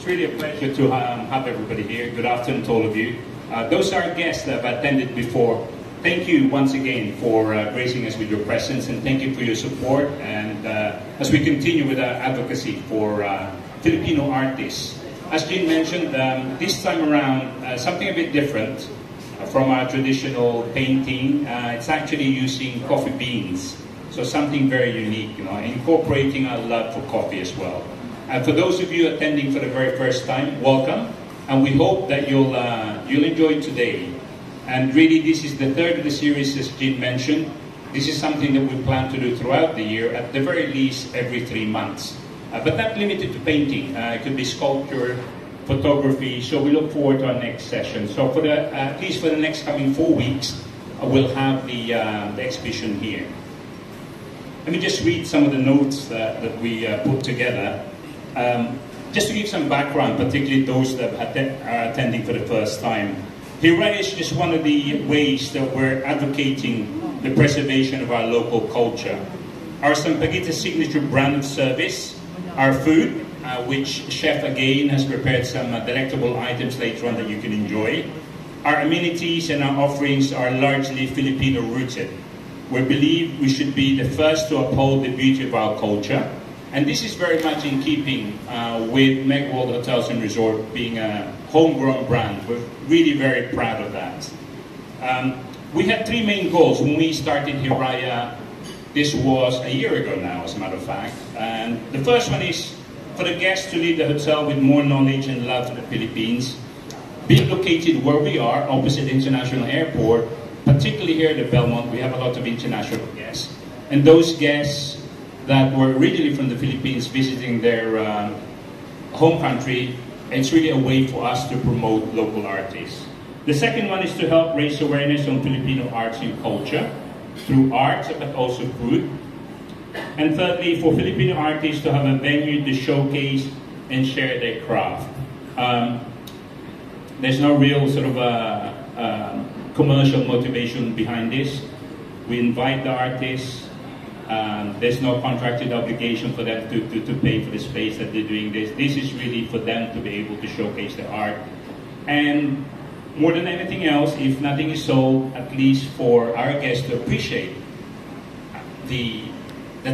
really a pleasure to have everybody here. Good afternoon to all of you. Those are guests that have attended before. Thank you once again for gracing us with your presence, and thank you for your support. And as we continue with our advocacy for Filipino artists, as Jean mentioned, this time around something a bit different from our traditional painting. It's actually using coffee beans, so something very unique, incorporating our love for coffee as well. And for those of you attending for the very first time, welcome, and we hope that you'll enjoy today. And really, this is the third of the series, as Jean mentioned. This is something that we plan to do throughout the year, at the very least every 3 months. But not limited to painting. It could be sculpture, photography. So we look forward to our next session. So for at least for the next coming 4 weeks, we'll have the exhibition here. Let me just read some of the notes that we put together. Just to give some background, particularly those that are attending for the first time. Hiraya is just one of the ways that we're advocating the preservation of our local culture. Our Sampaguita signature brand of service, our food, which Chef again has prepared some delectable items later on that you can enjoy. Our amenities and our offerings are largely Filipino rooted. We believe we should be the first to uphold the beauty of our culture. And this is very much in keeping with Meg World Hotels and Resort being a homegrown brand. We're really very proud of that. We had 3 main goals when we started Hiraya. This was a year ago now, as a matter of fact. And the first one is for the guests to leave the hotel with more knowledge and love for the Philippines. Being located where we are, opposite the International Airport, particularly here at the Belmont, we have a lot of international guests. And those guests that were originally from the Philippines visiting their home country, it's really a way for us to promote local artists. The second one is to help raise awareness on Filipino arts and culture through art, but also food. And thirdly, for Filipino artists to have a venue to showcase and share their craft. There's no real sort of commercial motivation behind this. We invite the artists. There's no contracted obligation for them to pay for the space that they're doing this. This is really for them to be able to showcase their art. And more than anything else, if nothing is sold, at least for our guests to appreciate the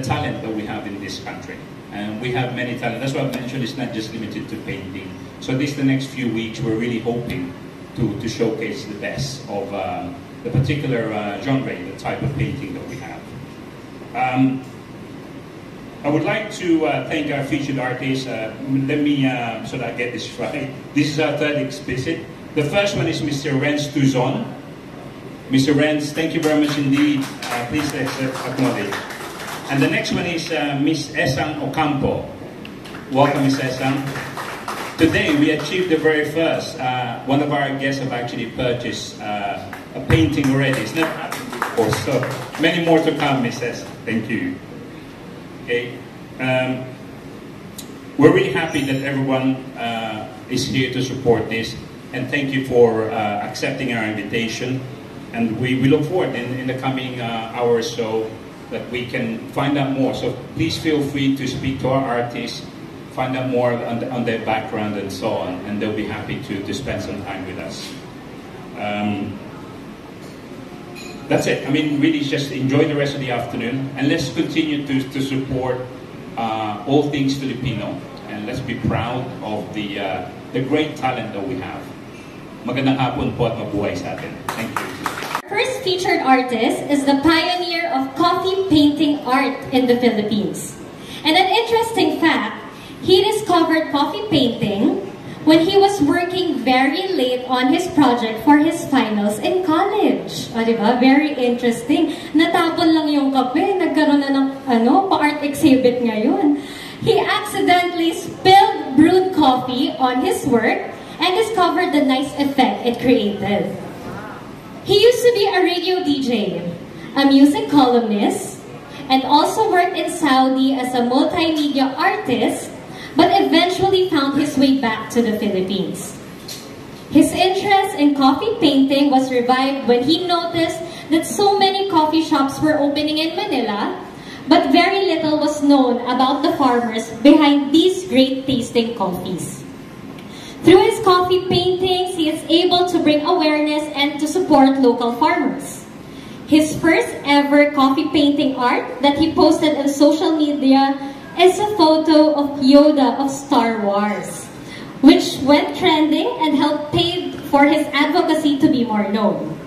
talent that we have in this country. And we have many talent. That's why I mentioned it's not just limited to painting. So the next few weeks, we're really hoping to showcase the best of the particular genre, the type of painting that we have. I would like to thank our featured artists. Let me, so that I get this right. This is our third exhibit. The first one is Mr. Renz Tuzon. Mr. Renz, thank you very much indeed. Please acknowledge. And the next one is Miss Esang Ocampo. Welcome, Miss Esang. Today we achieved the very first. One of our guests have actually purchased a painting already. It's never happened before, so many more to come, Miss Esang. Thank you. Okay. We're really happy that everyone is here to support this, and thank you for accepting our invitation. And we look forward in the coming hour or so that we can find out more. So please feel free to speak to our artists, find out more on their background and so on, and they'll be happy to spend some time with us. That's it. I mean, really just enjoy the rest of the afternoon, and let's continue to support all things Filipino, and let's be proud of the great talent that we have. Magandang hapon po at mabuhay sa atin. Thank you. First featured artist is the pioneer of coffee painting art in the Philippines. And an interesting fact, he discovered coffee painting when he was working very late on his project for his finals in college. O, diba? Very interesting. Natapon lang yung kape, nagkaroon na ng pa-art exhibit ngayon. He accidentally spilled brewed coffee on his work and discovered the nice effect it created. He used to be a radio DJ, a music columnist, and also worked in Saudi as a multimedia artist, but eventually found his way back to the Philippines. His interest in coffee painting was revived when he noticed that so many coffee shops were opening in Manila, but very little was known about the farmers behind these great tasting coffees. Through his coffee paintings, he is able to bring awareness and to support local farmers. His first ever coffee painting art that he posted on social media is a photo of Yoda of Star Wars, which went trending and helped pave for his advocacy to be more known.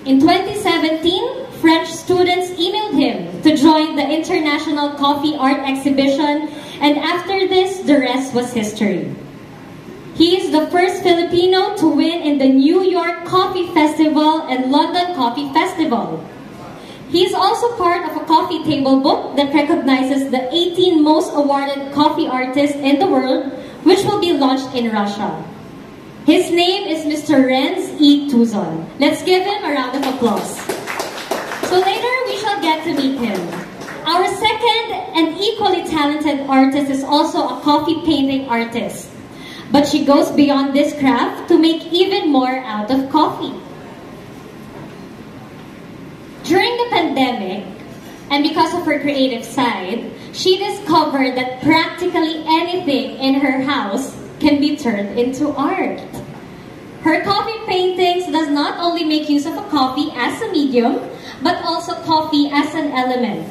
In 2017, French students emailed him to join the International Coffee Art Exhibition, and after this, the rest was history. He is the first Filipino to win in the New York Coffee Festival and London Coffee Festival. He is also part of a coffee table book that recognizes the 18 most awarded coffee artists in the world, which will be launched in Russia. His name is Mr. Renz E. Tuzon. Let's give him a round of applause. So later, we shall get to meet him. Our second and equally talented artist is also a coffee painting artist. But she goes beyond this craft to make even more out of coffee. During the pandemic, and because of her creative side, she discovered that practically anything in her house can be turned into art. Her coffee paintings does not only make use of a coffee as a medium, but also coffee as an element.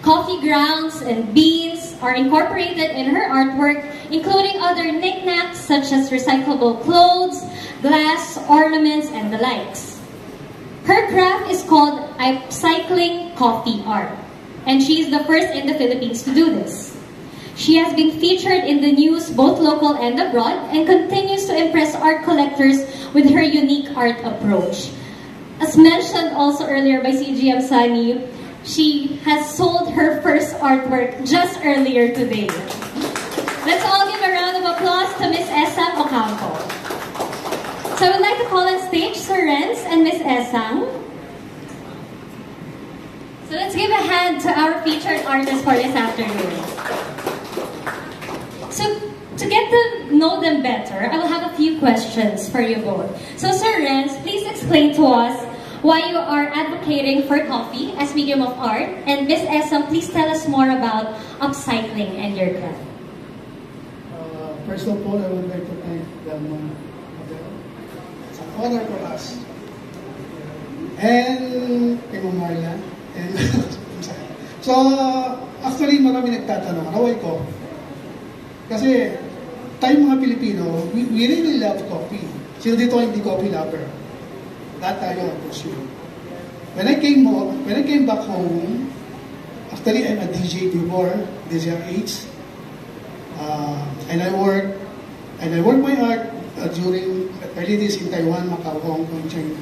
Coffee grounds and beans are incorporated in her artwork, including other knickknacks such as recyclable clothes, glass, ornaments, and the likes. Her craft is called upcycling coffee art, and she is the first in the Philippines to do this. She has been featured in the news both local and abroad and continues to impress art collectors with her unique art approach. As mentioned also earlier by CGM Sunny, she has sold her first artwork just earlier today. Let's all give a round of applause to Miss Esang Ocampo. So I would like to call on stage Sir Renz and Miss Esang. So let's give a hand to our featured artist for this afternoon. So to get to know them better, I will have a few questions for you both. So Sir Renz, please explain to us why you are advocating for coffee as medium of art. And Ms. Esang, please tell us more about upcycling and your craft. First of all, I would like to thank them. It's an honor for us. And kay Marla. And so, actually, marami nagtatanong, why coffee? Kasi, tayong mga Pilipino, we really love coffee. Sino dito hindi coffee lover? That tayo, for sure. When I came back home, actually I'm a DJ before, DJ H. And I work my art during early days in Taiwan, Macau, Hong Kong, China.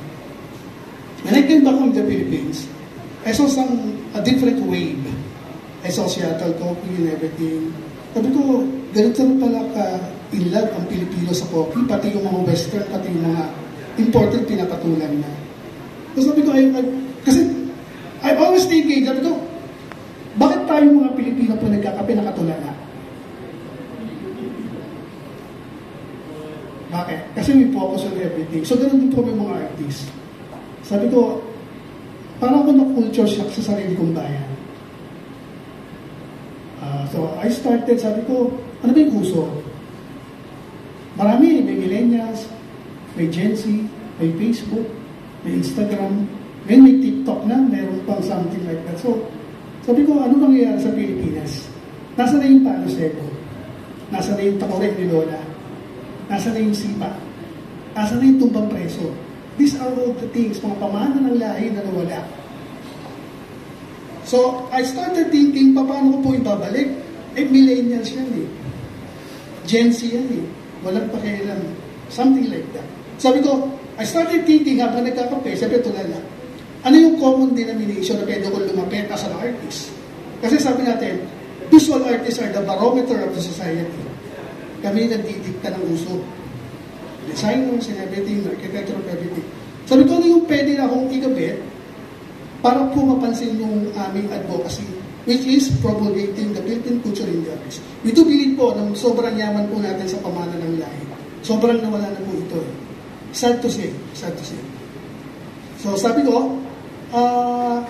When I came back home to the Philippines, I saw a different wave. I saw Seattle coffee and everything. Sabi ko, ganito na pala in love ang Pilipino sa coffee, pati yung mga Western, pati yung mga important pinapatulan na. So sabi ko, kasi I'm always thinking, sabi ko, bakit tayo mga Pilipino po nagkakape nakatulala? Bakit? Kasi we focus on everything. So ganun din po may mga artists. Sabi ko, parang ako na-culture shock sa sarili kong bayan. So I started, sabi ko, ano ba yung uso? Marami, may millennials, may Gen Z, may Facebook, may Instagram, may TikTok na, mayroon pang something like that. So, sabi ko, ano mangyayari sa Pilipinas? Nasa na yung Palo Seco? Nasa na yung Takorek ni Lola? Nasa na yung Sipa? Nasa na yung Tumbang Preso? These are all the things, mga pamana ng lahi na nawala. So, I started thinking, paano ko po ibabalik? Millennials yan eh. Gen Z yan eh. Walang pakialam. Something like that. Sabi ko, I started thinking habang nagkakape, sabi ito na lang, ano yung common denomination na pwede ko lumapit as an artist? Kasi sabi natin, visual artists are the barometer of the society. Kami nagdidikta ng uso. Designers and everything, architecture of everything. Sabi ko, ano yung pwede na akong ikabit para po mapansin yung aming advocacy, which is propagating the Philippine culture in the arts. We do believe po na sobrang yaman po natin sa pamana ng lahi. Sobrang nawala na po ito. Sad to say. Sad to say. So sabi ko,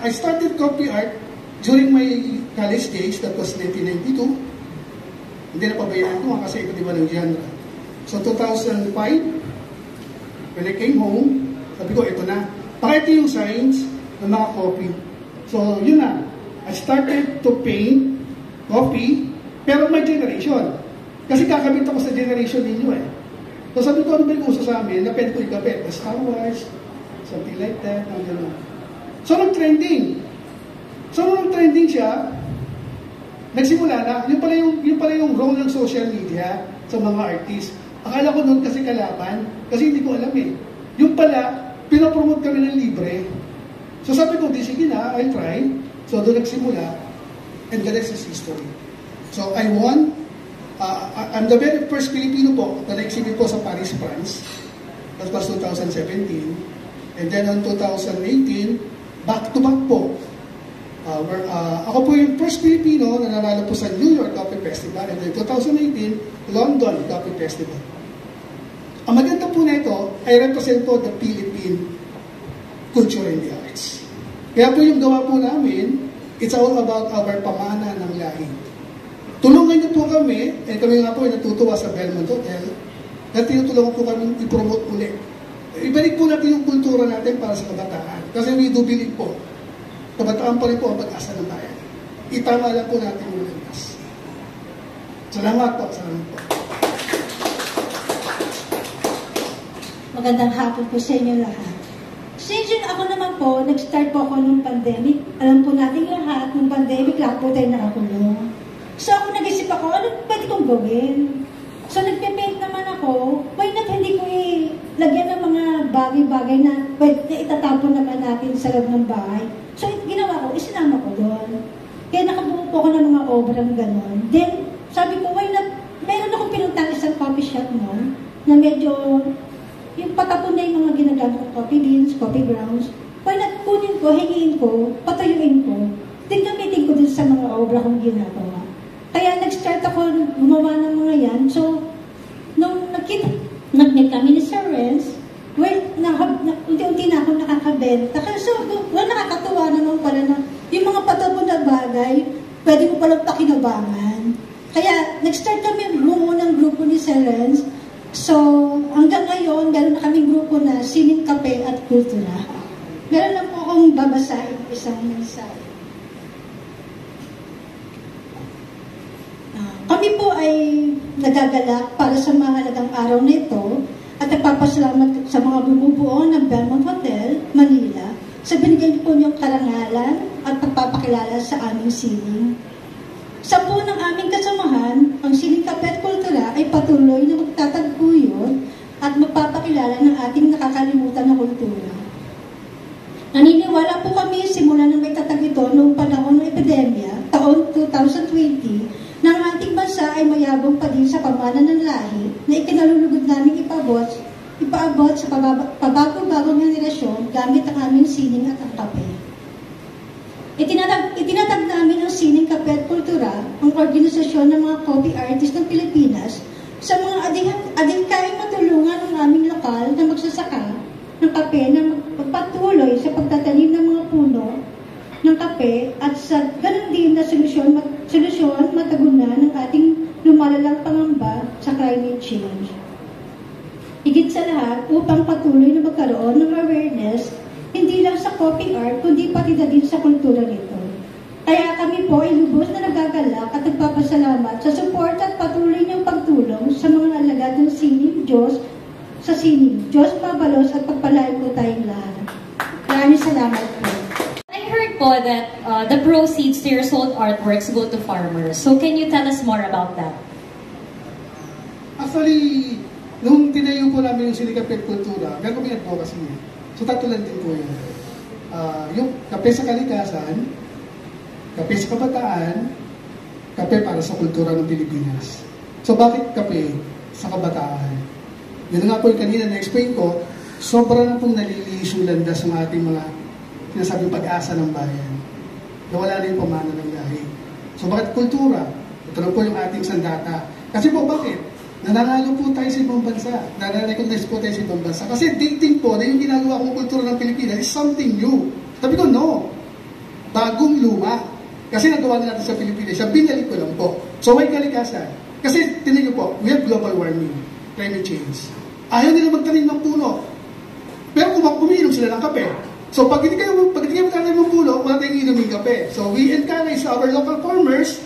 I started coffee art during my college days. That was 1992. Hindi na pabayaan ko kasi ito di ba ng genre. So 2005, when I came home, sabi ko, ito na. Baka ito yung signs ng mga coffee. So yun na. I started to paint coffee, pero my generation. Kasi kakabit ako sa generation ninyo eh. So sabi ko, ano ba yung uso sa amin? Na pwede ko ikabit. The Star Wars, something like that. So nag-trending. So nung nag-trending siya, nagsimula na, yun pala yung role ng social media sa mga artists. Akala ko noon kasi kalaban, kasi hindi ko alam eh. Yung pala, pinapromote kami ng libre. So sabi ko, di sige na, I'll try. So doon nagsimula, and the rest is history. So I won. I'm the very first Filipino po na na-exhibit po sa Paris, France. That was 2017. And then on 2018, back-to-back po. Ako po yung first Filipino na nanalo po sa New York Coffee Festival. And then 2018, London Coffee Festival. Ang maganda po na ito, I represent po the Philippine culture and the arts. Kaya po yung gawa po namin, it's all about our pamana ng lahi. Tulungan niyo po kami, kami nga po ay natutuwa sa Belmont Hotel, na tinutulungan po kami i-promote ulit. Ibalik po natin yung kultura natin para sa kabataan. Kasi we do believe po, kabataan pa rin po ang pag-asa ng bayan. Itama lang po natin yung landas. Salamat po. Salamat po. Magandang hapon po sa inyo lahat. Since ako naman po, nag-start po ako nung pandemic. Alam po natin lahat, nung pandemic, lahat po tayo nakakulong. So ako nag-isip ako, ano pwede kong gawin? So nagpe-paint naman ako, why not hindi ko lagyan ng mga bagay-bagay na pwede itatapon naman natin sa loob ng bahay. So ginawa ko, isinama ko doon. Kaya nakabuo po ako ng mga obrang ganon. Then sabi ko, why not, meron akong pinuntang isang coffee shop noon, na medyo, yung patapon na yung mga ginagamit ng coffee beans, coffee grounds, why not kunin ko, hingin ko, patayuin ko, then gamitin ko din sa mga obra kong ginagawa. Kaya nag-start ako gumawa ng mga yan. So, nung nag-meet kami ni Sir Renz, well, unti-unti na ako nakakabenta. So, nakakatuwa naman pala na yung mga patapon na bagay, pwede mo palang pakinabangan. Kaya, nag-start kami bumuo ng grupo ni Sir Renz. So, hanggang ngayon, meron na kaming grupo na Sining Kape at Kultura. Meron lang po akong babasahin isang mensahe. Kami po ay nagagalak para sa mahalagang araw nito at nagpapasalamat sa mga bumubuo ng Belmont Hotel, Manila sa binigay po niyong karangalan at pagpapakilala sa aming sining. Sa buo ng aming kasamahan, ang Sining Kape at Kultura ay patuloy na magtatagpuyod at magpapakilala ng ating nakakalimutan na kultura. Naniniwala po kami simula ng may tatag ito noong panahon ng epidemya, taon 2020, na ang ating bansa ay mayabong pa din sa pamana ng lahi na ikinalulugod namin ipaabot sa pabago-bagong henerasyon gamit ang aming sining at ang kape. Itinatag namin ang Sining Kape at Kultura, ang organisasyon ng mga coffee artists ng Pilipinas, sa mga adhikaing matulungan ng aming lokal na magsasaka ng kape na magpatuloy sa pagtatanim ng mga puno ng kape at sa ganun din na solusyon matagunan ng ating lumalalang pangamba sa climate change. Higit sa lahat, upang patuloy na magkaroon ng awareness, hindi lang sa coffee art, kundi pati na din sa kultura nito. Kaya kami po ay lubos na nagagalak at nagpapasalamat sa support at patuloy niyang pagtulong sa mga alagad ng sining Diyos sa sining. Diyos pabalos at pagpalain po tayong lahat. Maraming salamat po. Po that the proceeds to your sold artworks go to farmers. So can you tell us more about that? Actually, nung tinayo po namin yung Sining Kape at Kultura, meron kami advocacy. So tatulan din po yun. Yung kape sa kalikasan, kape sa kabataan, kape para sa kultura ng Pilipinas. So bakit kape sa kabataan? Yun nga po yung kanina na-explain ko, sobrang pong naliliis yung landas ng ating mga sinasabing pag-asa ng bayan. Nawala na yung pamana ng lahi. So bakit kultura? Ito lang po yung ating sandata. Kasi po bakit? Nananalo po tayo sa ibang bansa. Nananrecognize po tayo sa ibang bansa. Kasi dating po na yung ginagawa kong kultura ng Pilipinas is something new. Sabi ko, no. Bagong luma. Kasi nagawa na natin sa Pilipinas. Siya, binalik ko lang po. So why kalikasan? Kasi tinan niyo po, we have global warming. climate change. Ayaw nila magtanim ng puno. Pero kumiinom sila ng kape. So pag hindi kayo magtanim ng puno, wala tayong inumin kape. So we encourage our local farmers,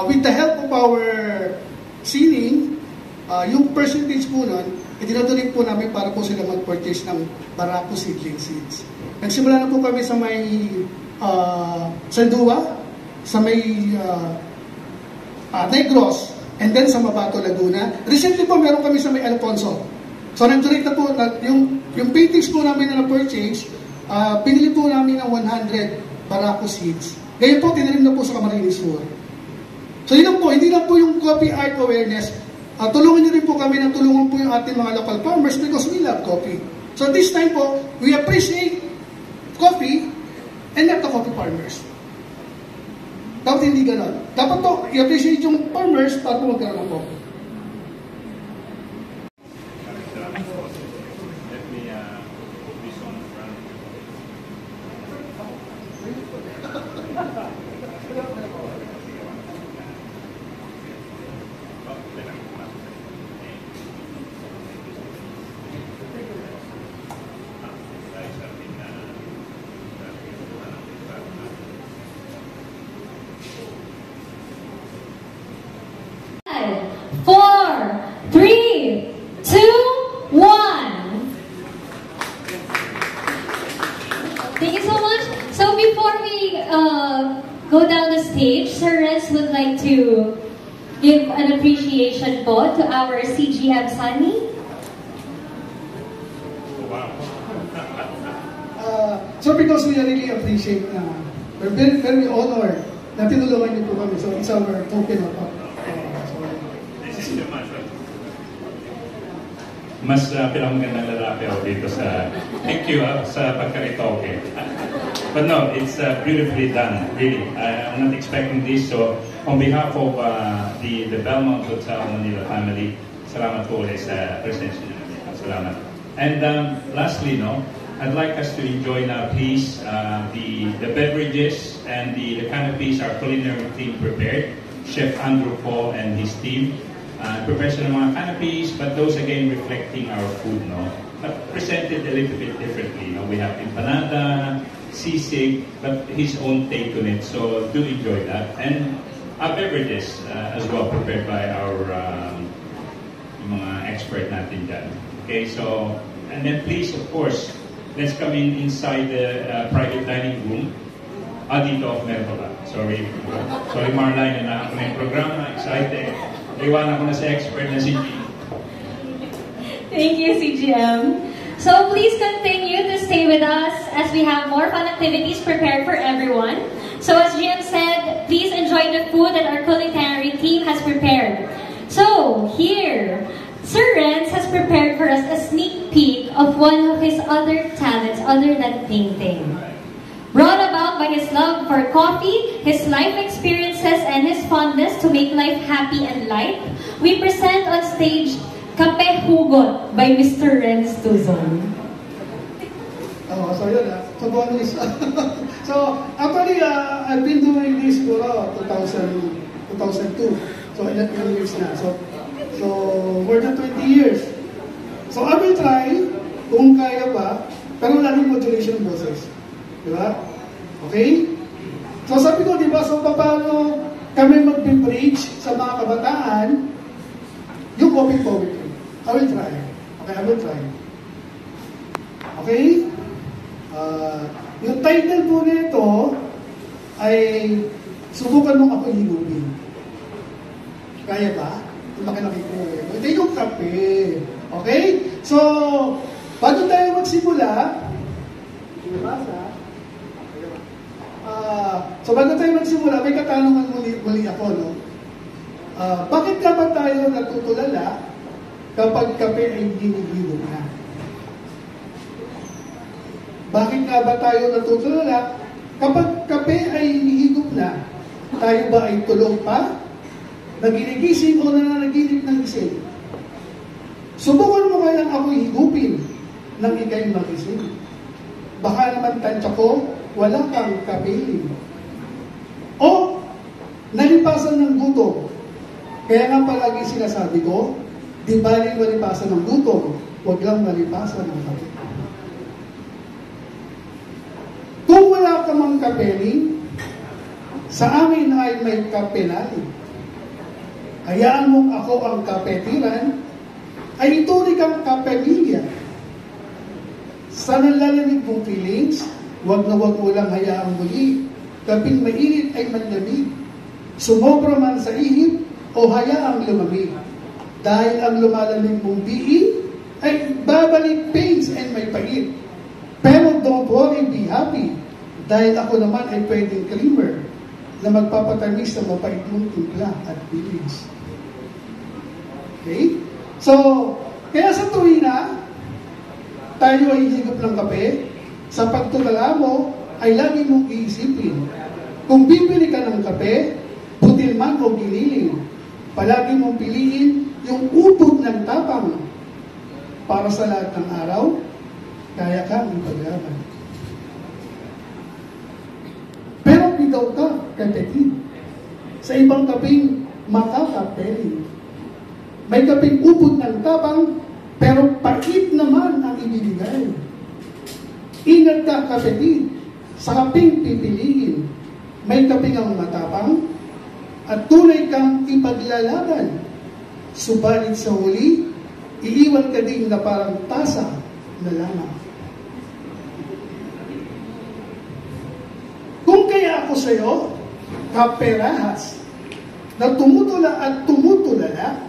with the help of our seeding, yung percentage po nun, itinatuloy po namin para po sila mag-purchase ng Barako seedling seeds. Nagsimula na po kami sa may Sandua, sa may Negros, and then sa Mabato, Laguna. Recently po, meron kami sa may Alfonso. So, nag-donate na po, yung paintings po namin na na-purchase, pinili po namin ng 100 Barako seeds. Ngayon po, tinanim na po sa Camarines Sur. So, yun lang po, hindi lang po yung coffee art awareness. Tulungan nyo rin po kami na tulungan po yung ating mga local farmers because we love coffee. So, this time po, we appreciate coffee and not the coffee farmers. Dapat hindi ganon. Dapat po, i-appreciate yung farmers para po magkaroon ng coffee. Thank you so much. So before we go down the stage, Sir Renz would like to give an appreciation po to our CGM Sunny. Wow. So because we really appreciate we're very, very honored na tinulungan niyo po kami. So it's our token of This is too much. Mas pinamagandang lalaki ako dito sa thank you sa pagkaritoke. But no, it's beautifully done, really. I'm not expecting this. So on behalf of the Belmont Hotel Manila family, salamat po ulit sa presensya niyo. Salamat. And lastly, I'd like us to enjoy now, please, the beverages and the canopies our culinary team prepared. Chef Andrew Paul and his team. Preparation ng mga canopies, but those again reflecting our food, but presented a little bit differently. We have empanada, sisig, but his own take on it. So do enjoy that, and our beverages as well prepared by our mga expert natin dyan. Okay, so and then please, of course, let's come inside the private dining room. Dito meron pa ba? Sorry, Marline, na ako na yung programa, excited. Iwan ako na sa expert na si G. Thank you, CGM. So please continue to stay with us as we have more fun activities prepared for everyone. So as GM said, please enjoy the food that our culinary team has prepared. So here, Sir Renz has prepared for us a sneak peek of one of his other talents other than painting. Brought about by his love for coffee, his life experiences, and his fondness to make life happy and light, we present on stage Kape Hugot by Mr. Renz Tuzon. So yun So bonus. So actually, I've been doing this for 2002. So 11 years na. So more than 20 years. So I will try, kung kaya pa, pero laging modulation ng boses. Diba? Okay? So sabi ko, diba, so paano kami mag-bridge sa mga kabataan yung coffee poetry. I will try. Okay, I will try. Okay? Yung title po nito ay Subukan Mong Ako Hilupin. Kaya ba? Laki-laki po. Ito yung kape. Okay? So, bago tayo magsimula, bago tayo magsimula, may katanungan muli ako, bakit ka ba tayo natutulala kapag kape ay hinihilom na? Bakit nga ba tayo natutulala kapag kape ay hinihigop na? Tayo ba ay tulog pa? Naginigising o nananaginip ng gising? Subukan mo kayang ako'y higupin nang ikay magising. Baka naman tansya ko, wala kang kapein. O, nalipasan ng gutom. Kaya nga palagi sinasabi ko, Di baling malipasan ng gutom, huwag lang malipasan ng kape. Kung wala ka mang kapeling, sa amin ay may kapenaling. Hayaan mong ako ang kapetiran, ay ituri kang kapamilya. Sa nalalamig mong feelings, huwag mo lang hayaang muli. Kaping mainit ay manlamig. Sumobra man sa ihip, o hayaang lumamig. Dahil ang lumalamig mong diin, ay babalik pains and may pait. Pero don't worry, be happy. Dahil ako naman ay pwedeng creamer na magpapatamis ng mapait mong timpla at bilis. Okay? So, kaya sa tuwina, tayo ay higop ng kape, sa pagtutala mo, ay lagi mong iisipin. Kung bibili ka ng kape, butil man o giniling, palagi mong piliin yung ubod ng tapang para sa lahat ng araw, kaya kang ipaglaban. Pero bigaw ka, kapatid, sa ibang kaping makakapeling. May kaping ubod ng tapang, pero pait naman ang ibibigay. Ingat ka, kapatid, sa kaping pipiliin. May kaping ang matapang, at tunay kang ipaglalaban. Subalit sa huli, iiwan ka din na parang tasa na lamang. Kung kaya ako sa iyo, kaperahas, na tumutula at tumutulala,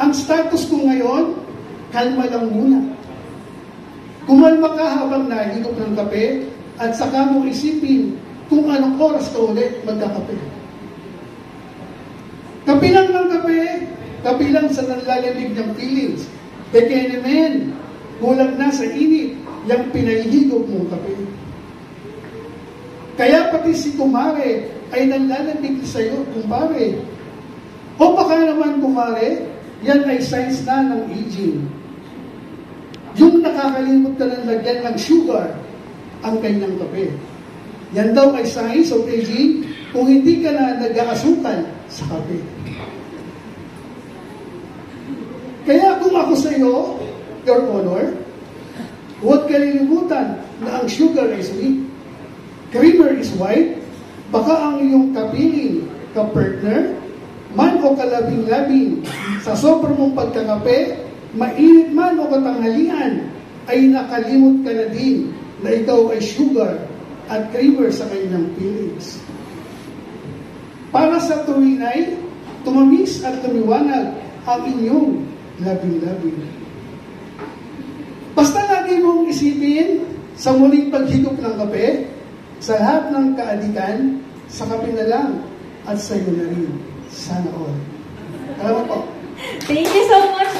ang status ko ngayon, kalma lang muna. Kumalma ka habang nahigop ng kape, at saka mo isipin kung anong oras ka ulit magkakape. Kapilang ng kape, kapilang sa nanlalamig ng feelings. Bekenemen, kulang na sa init, yung pinahihigop mong kape. Kaya pati si kumare ay nanlalamig sa iyo, kumpare. O baka naman kumare, yan ay signs na ng aging. Yung nakakalimot ka ng lagyan ng sugar, ang kanyang kape. Yan daw ay signs of aging kung hindi ka na nag-aasukal sa kape. Kaya kung ako sa iyo, Your Honor, huwag kalilimutan na ang sugar is sweet, creamer is white, baka ang iyong kapiling, ka-partner, man o kalabing-labing, sa sobrang mong pagkakape, mainit man o katanghalian, ay nakalimot ka na din na ikaw ay sugar at creamer sa kanyang feelings. Para sa tuwinay, tumamis at tumiwanag ang inyong labing-labing. Basta lagi mong isipin sa muling paghigop ng kape, sa lahat ng kaadikan, sa kape na lang at sa iyo na rin. Sana all. Salamat po. Thank you so much.